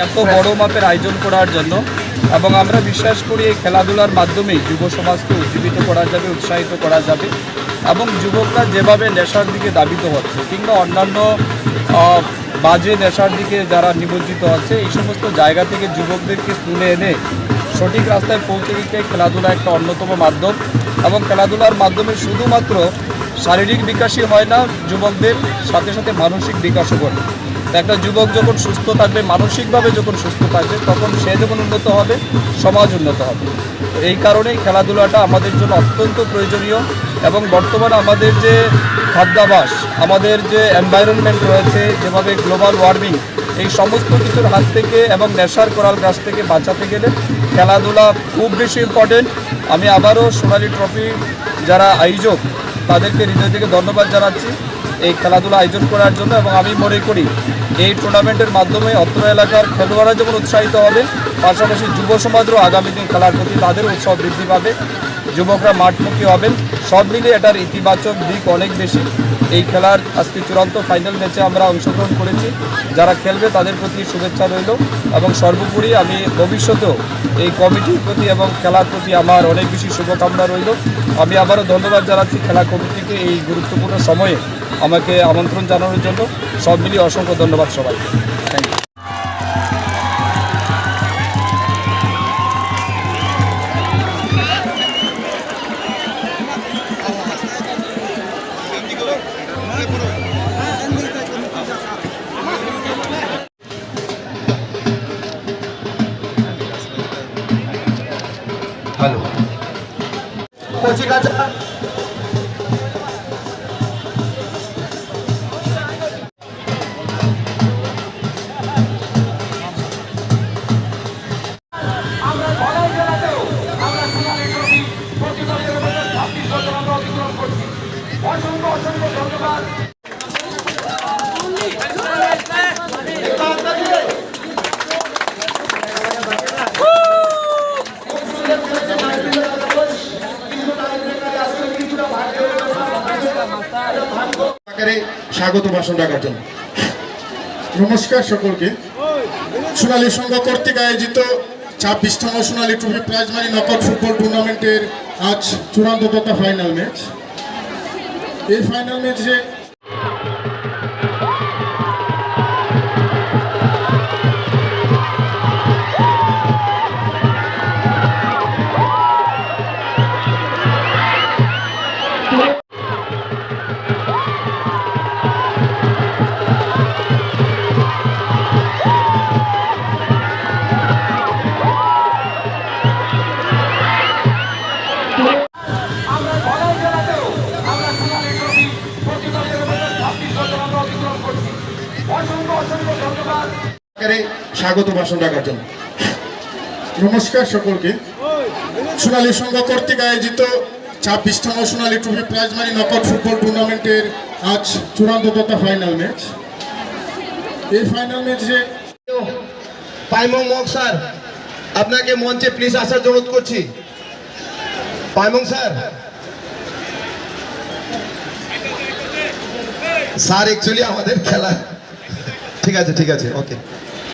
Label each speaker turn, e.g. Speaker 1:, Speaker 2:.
Speaker 1: এত বড় মাপের আয়োজন করার জন্য এবং আমরা বিশ্বাস করি এই খেলাধুলার মাধ্যমেই যুব সমাজকে উজ্জীবিত করা যাবে, উৎসাহিত করা যাবে এবং যুবকরা যেভাবে নেশার দিকে ধাবিত হচ্ছে কিংবা অন্যান্য বাজে নেশার দিকে যারা নিমজ্জিত হচ্ছে এই সমস্ত জায়গা থেকে যুবকদেরকে তুলে এনে সঠিক রাস্তায় পৌঁছে দিতে খেলাধুলা একটা অন্যতম মাধ্যম এবং খেলাধুলার মাধ্যমে শুধুমাত্র শারীরিক বিকাশই হয় না, যুবকদের সাথে সাথে মানসিক বিকাশও ঘটে। একটা যুবক যখন সুস্থ থাকবে, মানসিকভাবে যখন সুস্থ থাকবে, তখন সে যখন উন্নত হবে, সমাজ উন্নত হবে। এই কারণেই খেলাধুলাটা আমাদের জন্য অত্যন্ত প্রয়োজনীয় এবং বর্তমানে আমাদের যে খাদ্যাভ্যাস, আমাদের যে এনভায়রনমেন্ট রয়েছে, যেভাবে গ্লোবাল ওয়ার্মিং, এই সমস্ত কিছুর হাত থেকে এবং নেশার করাল গাছ থেকে বাঁচাতে গেলে খেলাধুলা খুব বেশি ইম্পর্টেন্ট। আমি আবারও সোনালী ট্রফি যারা আয়োজক তাদেরকে হৃদয় থেকে ধন্যবাদ জানাচ্ছি এই খেলাধুলা আয়োজন করার জন্য এবং আমি মনে করি এই টুর্নামেন্টের মাধ্যমে অত্র এলাকার খেলোয়াড়রা যেমন উৎসাহিত হবে, পাশাপাশি যুব সমাজেরও আগামী দিন খেলার প্রতি তাদের উৎসাহ বৃদ্ধি পাবে, যুবকরা মাঠমুখী হবেন। সব মিলিয়ে এটার ইতিবাচক দিক অনেক বেশি। এই খেলার আজকে চূড়ান্ত ফাইনাল ম্যাচে আমরা অংশগ্রহণ করেছি, যারা খেলবে তাদের প্রতি শুভেচ্ছা রইল এবং সর্বোপরি আমি ভবিষ্যতেও এই কমিটির প্রতি এবং খেলার প্রতি আমার অনেক বেশি শুভকামনা রইল। আমি আবারও ধন্যবাদ জানাচ্ছি খেলা কমিটিকে এই গুরুত্বপূর্ণ সময়ে আমাকে আমন্ত্রণ জানানোর জন্য। সব মিলিয়ে অসংখ্য ধন্যবাদ সবাইকে। Thank you.
Speaker 2: হ্যালো কচিকাঁচা স্বাগত ভাষণ রাখার জন্য। নমস্কার সকলকে। সোনালী সংঘ কর্তৃক আয়োজিত 26তম Sonali trophy prize money knockout football টুর্নামেন্টের আজ চূড়ান্ত তথা ফাইনাল ম্যাচ। এই ফাইনাল ম্যাচে স্বাগত ভাষণ রাখার জন্য। নমস্কার সকলকে। সোনালী সংঘ কর্তৃক আয়োজিত 26তম Sonali trophy prize money knockout football টুর্নামেন্টের আজ চূড়ান্ত তথা ফাইনাল ম্যাচ। এই ফাইনাল ম্যাচে
Speaker 3: পাইমং মক স্যার আপনাকে মঞ্চে প্লিজ আসার অনুরোধ করছি। পাইমং স্যার, স্যার অ্যাকচুয়ালি আমাদের খেলা ঠিক আছে ওকে।